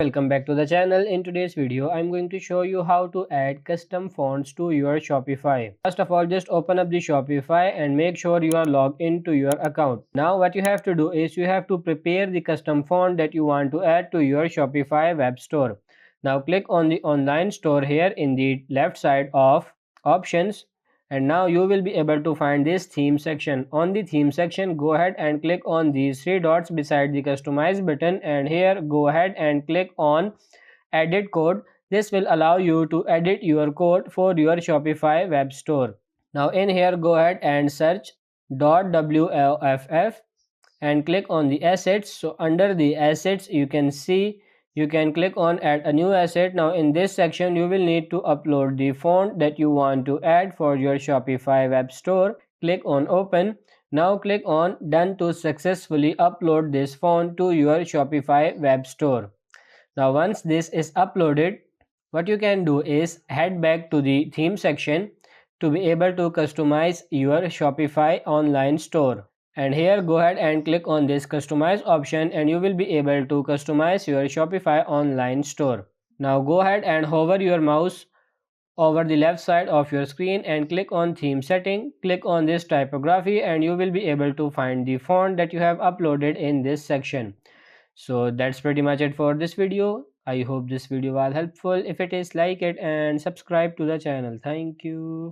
Welcome back to the channel. In today's video I'm going to show you how to add custom fonts to your Shopify. First of all, just open up the Shopify and make sure you are logged into your account. Now what you have to do is you have to prepare the custom font that you want to add to your Shopify web store. Now click on the online store here in the left side of options, and now you will be able to find this theme section. On the theme section, go ahead and click on these three dots beside the customize button, and here go ahead and click on edit code. This will allow you to edit your code for your Shopify web store. Now in here, go ahead and search .wff and click on the assets. So under the assets, you can see you can click on add a new asset. Now in this section you will need to upload the font that you want to add for your Shopify web store. Click on open. Now click on done to successfully upload this font to your Shopify web store. Now once this is uploaded, what you can do is head back to the theme section to be able to customize your Shopify online store. And here go ahead and click on this customize option, and you will be able to customize your Shopify online store. Now go ahead and hover your mouse over the left side of your screen and click on theme setting. Click on this typography and you will be able to find the font that you have uploaded in this section. So that's pretty much it for this video. I hope this video was helpful. If it is, like it and subscribe to the channel. Thank you.